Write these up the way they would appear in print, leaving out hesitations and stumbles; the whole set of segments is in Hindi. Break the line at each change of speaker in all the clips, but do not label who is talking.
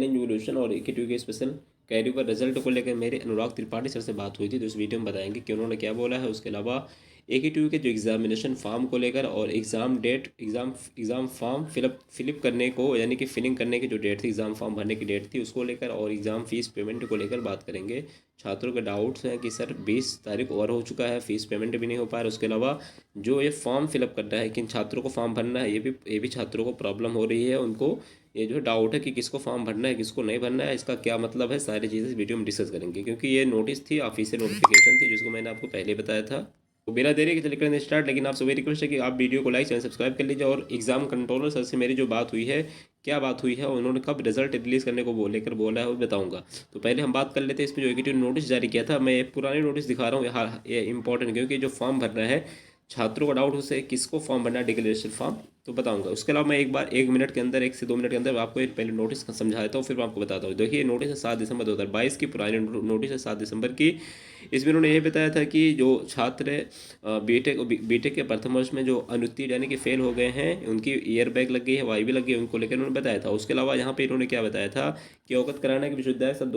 चैलेंज इवोल्यूशन और AKTV के स्पेशल कैरियर का रिजल्ट को लेकर मेरे अनुराग त्रिपाठी सर से बात हुई थी, तो इस वीडियो में बताएंगे कि उन्होंने क्या बोला है। उसके अलावा AKTV के जो एग्जामिनेशन फॉर्म को लेकर और exam date, exam form fill up करने को, यानी कि फिलिंग करने की जो डेट थी, एग्ज़ाम फॉर्म भरने की डेट थी, उसको लेकर और एग्ज़ाम फीस पेमेंट को लेकर बात करेंगे। छात्रों के डाउट्स हैं कि सर 20 तारीख ओवर हो चुका है, फीस पेमेंट भी नहीं हो पा रहा है। उसके अलावा जो ये फॉर्म फिलअप करना है, किन छात्रों को फॉर्म भरना है, ये भी छात्रों को प्रॉब्लम हो रही है। उनको ये जो डाउट है कि किसको फॉर्म भरना है, किसको नहीं भरना है, इसका क्या मतलब है, सारी चीज़ें इस वीडियो में डिस्कस करेंगे। क्योंकि ये नोटिस थी, ऑफिशियल नोटिफिकेशन थी, जिसको मैंने आपको पहले बताया था। तो बिना देरी के चले करें स्टार्ट। लेकिन आप सभी रिक्वेस्ट है कि आप वीडियो को लाइक चैनल सब्सक्राइब कर लीजिए। और एग्जाम कंट्रोलर सर से मेरी जो बात हुई है, क्या बात हुई है, उन्होंने कब रिजल्ट रिलीज़ करने को लेकर बोला है, वो बताऊंगा। तो पहले हम बात कर लेते हैं इसमें जो AKTV नोटिस जारी किया था। मैं पुरानी नोटिस दिखा रहा हूँ, ये इंपॉर्टेंट, क्योंकि जो फॉर्म भरना है, छात्रों का डाउट उससे किसको फॉर्म भरना है, डिक्लेरेशन फॉर्म, तो बताऊंगा। उसके अलावा मैं एक बार 1 मिनट के अंदर, 1 से 2 मिनट के अंदर आपको एक पहले नोटिस समझा देता हूँ, फिर मैं आपको बताता हूँ। देखिए, नोटिस है 7 दिसंबर 2022 की, पुरानी नोटिस है 7 दिसंबर की। इसमें उन्होंने ये बताया था कि जो छात्र बीटेक के प्रथम वर्ष में जो अनुत्तीर्ण यानी कि फेल हो गए हैं, उनकी ईयर बैग लग गई है, वाई भी लग गई है, उनको लेकर उन्होंने बताया था। उसके अलावा यहाँ पे इन्होंने क्या बताया था कि अवगत कराना कि विश्वविद्यालय सन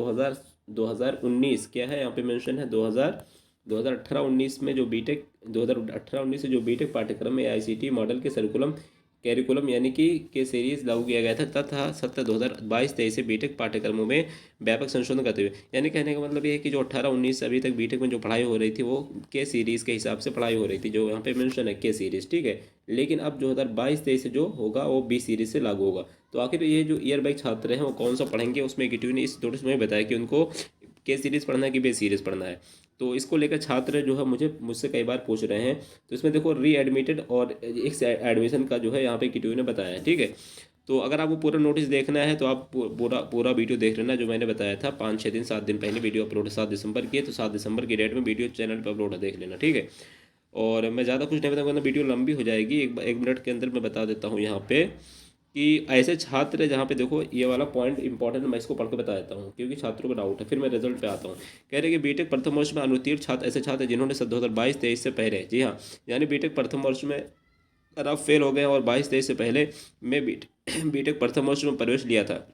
2019 क्या है, यहाँ पे मेंशन है 2018-19 में जो बीटेक 2018-19 से जो बीटेक पाठ्यक्रम में AICTE मॉडल के कैरिकुलम यानी कि के सीरीज लागू किया गया था, तथा सत्र 2022-23 से बीटेक पाठ्यक्रमों में व्यापक संशोधन करते हुए, यानी कहने का मतलब ये है कि जो 18-19 से अभी तक बीटेक में जो पढ़ाई हो रही थी, वो के सीरीज़ के हिसाब से पढ़ाई हो रही थी, जो यहाँ पे मेंशन है के सीरीज़, ठीक है। लेकिन अब 2022-23 से जो होगा वो बी सीरीज़ से लागू होगा। तो आखिर ये जो ईयर बैग छात्र हैं वो कौन सा पढ़ेंगे, उसमें AKTV ने इस नोटिस में बताया कि उनको के सीरीज़ पढ़ना है कि बे सीरीज़ पढ़ना है। तो इसको लेकर छात्र जो है मुझसे कई बार पूछ रहे हैं। तो इसमें देखो, री एडमिटेड और एक एडमिशन का जो है यहाँ पे AKTV ने बताया है, ठीक है। तो अगर आपको पूरा नोटिस देखना है तो आप पूरा वीडियो देख लेना, जो मैंने बताया था 5-6 दिन 7 दिन पहले वीडियो अपलोड 7 दिसंबर की है। तो 7 दिसंबर की डेट में वीडियो चैनल पर अपलोड है, देख लेना, ठीक है। और मैं ज़्यादा कुछ नहीं बताऊँगा, वरना वीडियो लंबी हो जाएगी। एक मिनट के अंदर मैं बता देता हूँ यहाँ पे कि ऐसे छात्र, जहाँ पे देखो ये वाला पॉइंट इंपॉर्टेंट, मैं इसको पढ़ के बता देता हूँ क्योंकि छात्रों का डाउट है, फिर मैं रिजल्ट पे आता हूँ। कह रहे कि बीटेक प्रथम वर्ष में अनुत्तीर्ण छात्र ऐसे छात्र जिन्होंने 2022-23 से पहले, जी हाँ, यानी बीटेक प्रथम वर्ष में अगर आप फेल हो गए और 22-23 से पहले मैं बीटेक प्रथम वर्ष में प्रवेश लिया था,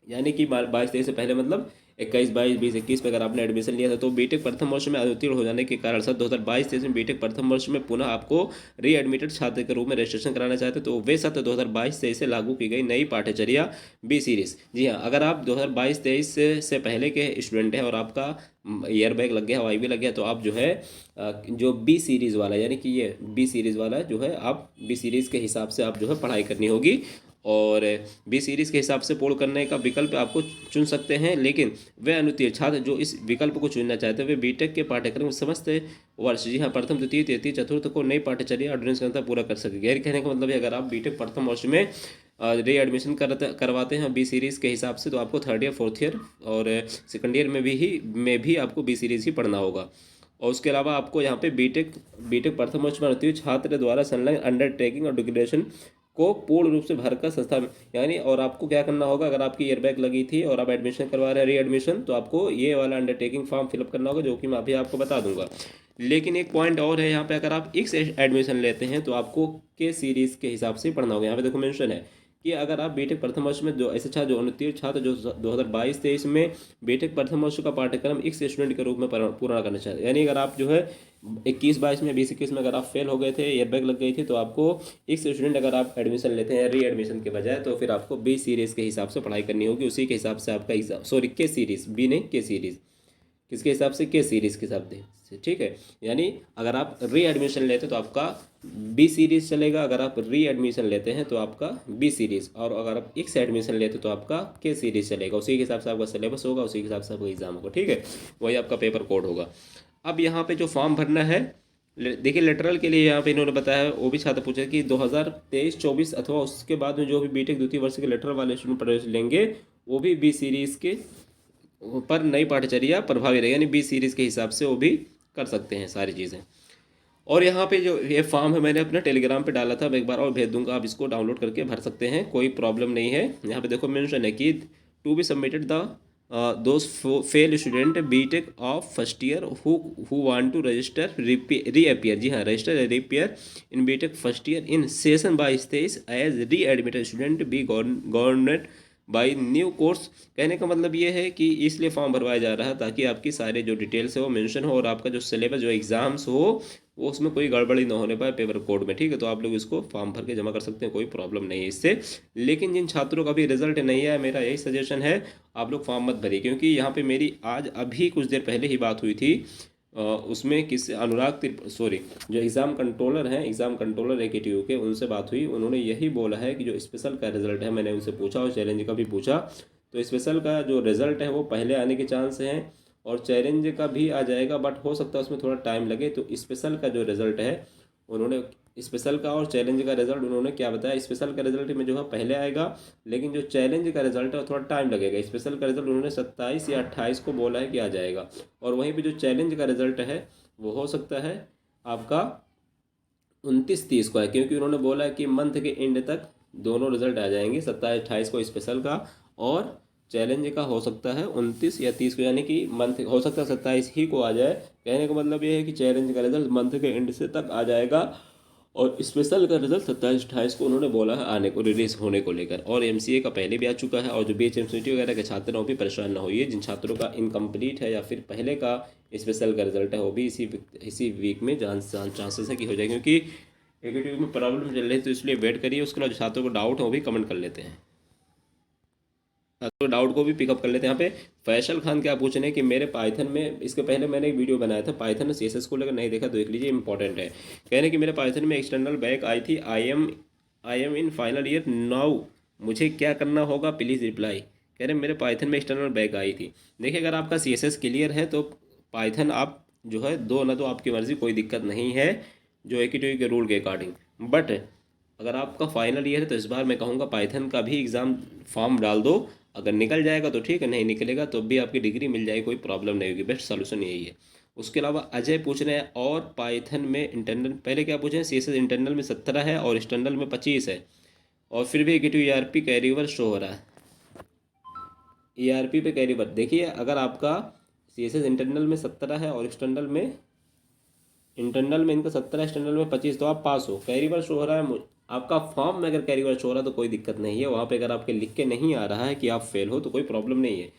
यानी कि 22-23 से पहले मतलब 21-22 20-21 में अगर आपने एडमिशन लिया था, तो बीटेक प्रथम वर्ष में अनुत्तीर्ण हो जाने के कारण सर 2022-23 में बीटेक प्रथम वर्ष में पुनः आपको री एडमिटेड छात्र के रूप में रजिस्ट्रेशन कराना चाहते, तो वे सत्र 2022-23 से लागू की गई नई पाठ्यचर्या बी सीरीज। जी हाँ, अगर आप 2022-23 से पहले के स्टूडेंट हैं और आपका ईयर बैग लग गया, हवाई भी लग गया, तो आप जो है जो बी सीरीज़ वाला, यानी कि ये बी सीरीज़ वाला जो है, आप बी सीरीज़ के हिसाब से आप जो है पढ़ाई करनी होगी। और बी सीरीज़ के हिसाब से पूर्ण करने का विकल्प आपको चुन सकते हैं। लेकिन वे अनुत्तीर्ण छात्र जो इस विकल्प को चुनना चाहते हैं, वे बीटेक के पाठ्यक्रम समस्त वर्ष, जी हाँ, प्रथम द्वितीय तृतीय चतुर्थ को नई पाठ्यचर्या ऑर्डिनेंस के अंतर पूरा कर सकेंगे। यानी कहने का मतलब है, अगर आप बीटेक प्रथम वर्ष में री एडमिशन करवाते हैं बी सीरीज़ के हिसाब से, तो आपको थर्ड ईयर फोर्थ ईयर और सेकंड ईयर में भी आपको बी सीरीज़ ही पढ़ना होगा। और उसके अलावा आपको यहाँ पे बीटेक प्रथम वर्ष में अनुत्तीर्ण छात्र द्वारा संलग्न अंडरटेकिंग और डिक्लेरेशन को पूर्ण रूप से भरकर संस्था में, यानी, और आपको क्या करना होगा, अगर आपकी ईयर बैग लगी थी और आप एडमिशन करवा रहे हैं री एडमिशन, तो आपको ये वाला अंडरटेकिंग फॉर्म फिलअप करना होगा, जो कि मैं अभी आपको बता दूंगा। लेकिन एक पॉइंट और है यहाँ पे, अगर आप एक्स एडमिशन लेते हैं तो आपको के सीरीज़ के हिसाब से पढ़ना होगा। यहाँ पे देखो मेंशन है कि अगर आप बीटेक प्रथम वर्ष में जो ऐसे छात्र जो अनुत्तीर्ण छात्र जो 2022-23 में बीटेक प्रथम वर्ष का पाठ्यक्रम एक्स स्टूडेंट के रूप में पूरा करना चाहते हैं, यानी अगर आप जो है 21-22 में 20-21 में अगर आप फेल हो गए थे, ईयर बैग लग गई थी, तो आपको एक्स स्टूडेंट अगर आप एडमिशन लेते हैं री एडमिशन के बजाय, तो फिर आपको बी सीरीज़ के हिसाब से पढ़ाई करनी होगी। उसी के हिसाब से आपका एग्जाम, सॉरी, के सीरीज़, बी नहीं, के सीरीज़, किसके हिसाब से, के सीरीज़ के हिसाब से, ठीक है। यानी अगर आप री एडमिशन लेते हैं तो आपका बी सीरीज़ चलेगा, अगर आप री एडमिशन लेते हैं तो आपका बी सीरीज़, और अगर आप एक्स एडमिशन लेते हैं तो आपका के सीरीज़ चलेगा। उसी के हिसाब से आपका सिलेबस होगा, उसी के हिसाब से आपका एग्ज़ाम होगा, ठीक है। वही आपका पेपर कोड होगा। अब यहाँ पे जो फॉर्म भरना है, देखिए, लेटरल के लिए यहाँ पे इन्होंने बताया है, वो भी छात्र पूछे कि 2023-24 अथवा उसके बाद में जो भी बीटेक द्वितीय वर्ष के लेटरल वाले स्टूडेंट प्रवेश लेंगे, वो भी बी सीरीज़ के पर नई पाठ्यचर्या प्रभावी रहेगी, यानी बी सीरीज़ के हिसाब से वो भी कर सकते हैं सारी चीज़ें। और यहाँ पे जो ये फॉर्म है, मैंने अपना टेलीग्राम पे डाला था, मैं एक बार और भेज दूंगा, आप इसको डाउनलोड करके भर सकते हैं, कोई प्रॉब्लम नहीं है। यहाँ पे देखो मेंशन है कि to be submitted the those fail student BTech of first year who want to register reappear, जी हाँ, register reappear in BTech first year in session 22-23 as readmitted student be government by new course. कहने का मतलब ये है कि इसलिए फॉर्म भरवाया जा रहा है ताकि आपकी सारे जो डिटेल्स है वो मेंशन हो और आपका जो सिलेबस जो एग्ज़ाम्स हो वो उसमें कोई गड़बड़ी ना होने पाए पेपर कोड में, ठीक है। तो आप लोग इसको फॉर्म भर के जमा कर सकते हैं, कोई प्रॉब्लम नहीं है इससे। लेकिन जिन छात्रों का भी रिजल्ट नहीं आया, मेरा यही सजेशन है आप लोग फॉर्म मत भरिए, क्योंकि यहाँ पे मेरी आज अभी कुछ देर पहले ही बात हुई थी। उसमें किस सॉरी, जो एग्ज़ाम कंट्रोलर हैं, एग्ज़ाम कंट्रोलर AKTU के, उनसे बात हुई। उन्होंने यही बोला है कि जो स्पेशल का रिज़ल्ट है, मैंने उनसे पूछा और चैलेंज का भी पूछा, तो स्पेशल का जो रिज़ल्ट है वो पहले आने के चांस हैं और चैलेंज का भी आ जाएगा, बट हो सकता है उसमें थोड़ा टाइम लगे। तो स्पेशल का जो रिज़ल्ट है उन्होंने, स्पेशल का और चैलेंज का रिजल्ट उन्होंने क्या बताया, स्पेशल का रिजल्ट में जो है पहले आएगा, लेकिन जो चैलेंज का रिजल्ट है वो थोड़ा टाइम लगेगा। स्पेशल का रिजल्ट उन्होंने 27 या 28 को बोला है कि आ जाएगा, और वहीं पे जो चैलेंज का रिजल्ट है वो हो सकता है आपका 29-30 को है, क्योंकि उन्होंने बोला है कि मंथ के एंड तक दोनों रिजल्ट आ जाएंगे, 27-28 को स्पेशल का और चैलेंज का हो सकता है 29 या 30 को, यानी कि मंथ हो सकता है 27 ही को आ जाए। कहने का मतलब ये है कि चैलेंज का रिजल्ट मंथ के एंड से तक आ जाएगा और स्पेशल का रिजल्ट 27-28 को उन्होंने बोला है आने को, रिलीज होने को लेकर। और MCA का पहले भी आ चुका है, और जो BHMCT वगैरह के छात्र हैं वो भी परेशान ना होइए। जिन छात्रों का इनकम्प्लीट है या फिर पहले का स्पेशल का रिजल्ट है वो भी इसी वीक में चांसेस है कि हो जाए, क्योंकि AKTU में प्रॉब्लम चल रही है, तो इसलिए वेट करिए। उसके बाद जो छात्रों को डाउट है वो भी कमेंट कर लेते हैं, तो डाउट को भी पिकअप कर लेते हैं। यहाँ पे फैसल खान क्या पूछ रहे हैं कि मेरे पाइथन में, इसके पहले मैंने एक वीडियो बनाया था पाइथन में CSS को लेकर, नहीं देखा तो देख लीजिए, इंपॉर्टेंट है। कह रहे हैं कि मेरे पाइथन में एक्सटर्नल बैक आई थी, I am in final year now, मुझे क्या करना होगा, प्लीज़ रिप्लाई। कह रहे हैं मेरे पाइथन में एक्सटर्नल बैक आई थी। देखिए, अगर आपका CSS क्लियर है तो पाइथन आप जो है दो ना दो, आपकी मर्ज़ी, कोई दिक्कत नहीं है जो AKTU के रूल के अकॉर्डिंग। बट अगर आपका फाइनल ईयर है तो इस बार मैं कहूँगा पाइथन का भी एग्ज़ाम फॉर्म डाल दो। अगर निकल जाएगा तो ठीक है, नहीं निकलेगा तो भी आपकी डिग्री मिल जाएगी, कोई प्रॉब्लम नहीं होगी। बेस्ट सोल्यूशन यही है। उसके अलावा अजय पूछ रहे हैं और पाइथन में इंटरनल, पहले क्या पूछे हैं, CSS इंटरनल में 17 है और एक्सटर्नल में 25 है, और फिर भी AKTU ERP carry over show हो रहा है। ERP पे कैरी ओवर देखिए, अगर आपका CSS इंटरनल में 17 है और इंटरनल में इनका 17, एक्सटर्नल में 25, तो आप पास हो। कैरीवर शो हो रहा है आपका फॉर्म में, अगर कैरीवर शो हो रहा है तो कोई दिक्कत नहीं है वहाँ पे। अगर आपके लिख के नहीं आ रहा है कि आप फेल हो तो कोई प्रॉब्लम नहीं है।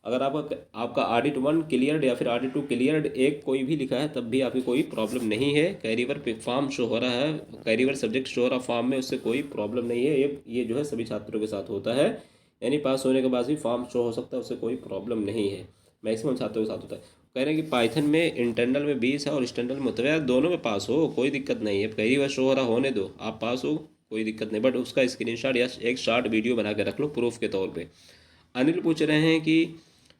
अगर आपका ऑडिट 1 क्लियर्ड या फिर ऑडिट 2 क्लियर्ड, एक कोई भी लिखा है, तब भी आपकी कोई प्रॉब्लम नहीं है। कैरीवर पे फॉर्म शो हो रहा है, कैरीवर सब्जेक्ट शो हो रहा है फॉर्म में, उससे कोई प्रॉब्लम नहीं है। ये जो है सभी छात्रों के साथ होता है, यानी पास होने के बाद भी फॉर्म शो हो सकता है, उससे कोई प्रॉब्लम नहीं है, मैक्सिमम छात्रों के साथ होता है। कह रहे हैं कि पाइथन में इंटरनल में 20 है और एक्सटर्नल में, तो यार दोनों में पास हो, कोई दिक्कत नहीं है। कई बार शो हो रहा होने दो, आप पास हो, कोई दिक्कत नहीं। बट उसका स्क्रीनशॉट या एक शॉर्ट वीडियो बना के रख लो प्रूफ के तौर पे। अनिल पूछ रहे हैं कि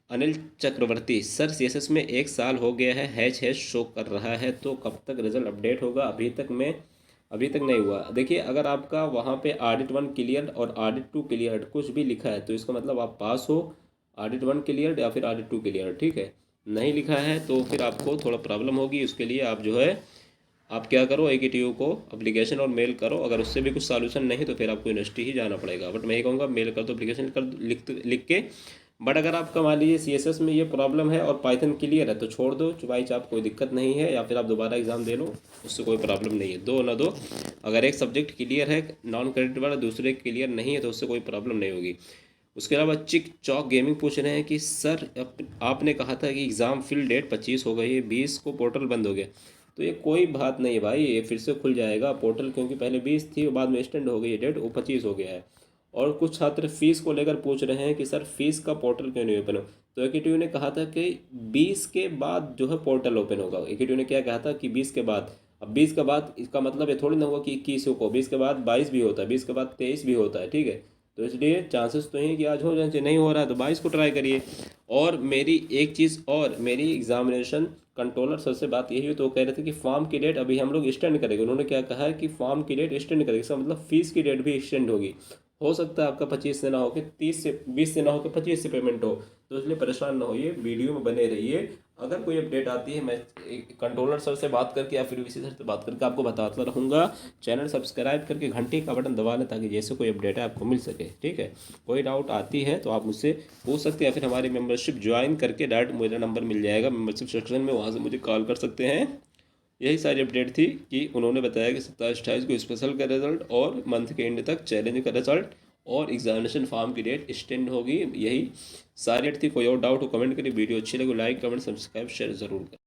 अनिल चक्रवर्ती, सर CSS में 1 साल हो गया है, हैच हैच शो कर रहा है, तो कब तक रिजल्ट अपडेट होगा, अभी तक नहीं हुआ। देखिए, अगर आपका वहाँ पे ऑडिट 1 क्लियर और ऑडिट 2 क्लियर कुछ भी लिखा है तो इसका मतलब आप पास हो, ऑडिट 1 क्लियर या फिर ऑडिट 2 क्लियर, ठीक है। नहीं लिखा है तो फिर आपको थोड़ा प्रॉब्लम होगी। उसके लिए आप जो है, आप क्या करो, AKTU को एप्लीकेशन और मेल करो। अगर उससे भी कुछ सॉल्यूशन नहीं तो फिर आपको यूनिवर्सिटी ही जाना पड़ेगा। बट मैं ये कहूँगा मेल कर दो, एप्लीकेशन कर लिख के। बट अगर आपका मान लीजिए CSS में ये प्रॉब्लम है और पाइथन क्लियर है तो छोड़ दो चुपाई चाप, कोई दिक्कत नहीं है, या फिर आप दोबारा एग्जाम दे लो, उससे कोई प्रॉब्लम नहीं है। दो ना दो, अगर एक सब्जेक्ट क्लियर है नॉन क्रेडिट वाला, दूसरे क्लियर नहीं है, तो उससे कोई प्रॉब्लम नहीं होगी। उसके अलावा चिक चौक गेमिंग पूछ रहे हैं कि सर आपने कहा था कि एग्ज़ाम फिल डेट 25 हो गई है, 20 को पोर्टल बंद हो गया। तो ये कोई बात नहीं है भाई, ये फिर से खुल जाएगा पोर्टल, क्योंकि पहले 20 थी और बाद में एक्सटेंड हो गई है डेट, वो 25 हो गया है। और कुछ छात्र फीस को लेकर पूछ रहे हैं कि सर फीस का पोर्टल क्यों नहीं ओपन हो। तो AKTU ने कहा था कि 20 के बाद जो है पोर्टल ओपन होगा। AKTU ने क्या कहा था कि 20 के बाद। अब 20 के बाद इसका मतलब ये थोड़ी ना होगा कि 21 को, 20 के बाद 22 भी होता है, 20 के बाद 23 भी होता है, ठीक है। तो इसलिए चांसेस तो हैं कि आज हो जाए, नहीं हो रहा है तो 22 को ट्राई करिए। और मेरी एक चीज़ और, मेरी एग्जामिनेशन कंट्रोलर सर से बात यही हुई, तो वो कह रहे थे कि फॉर्म की डेट अभी हम लोग एक्सटेंड करेंगे। उन्होंने क्या कहा है कि फॉर्म की डेट एक्सटेंड करेंगे, इसका मतलब फीस की डेट भी एक्सटेंड होगी। हो सकता है आपका 25 से ना हो के 30 से, 20 से ना हो के 25 से पेमेंट हो, तो इसलिए परेशान ना होइए, वीडियो में बने रहिए। अगर कोई अपडेट आती है मैं कंट्रोलर सर से बात करके या फिर VC सर से बात करके आपको बताता रहूँगा। चैनल सब्सक्राइब करके घंटी का बटन दबा लें ताकि जैसे कोई अपडेट है आपको मिल सके, ठीक है। कोई डाउट आती है तो आप मुझसे पूछ सकते हैं, या फिर हमारी मेंबरशिप ज्वाइन करके डायरेक्ट मेरा नंबर मिल जाएगा मेंबरशिप सेक्शन में, वहाँ से मुझे कॉल कर सकते हैं। यही सारी अपडेट थी कि उन्होंने बताया कि 27-28 को स्पेशल का रिजल्ट और मंथ के एंड तक चैलेंज का रिजल्ट और एग्जामिनेशन फॉर्म की डेट एक्सटेंड होगी। यही सारी डेट थी। कोई और डाउट हो कमेंट करिए। वीडियो अच्छी लगे लाइक कमेंट सब्सक्राइब शेयर ज़रूर करें।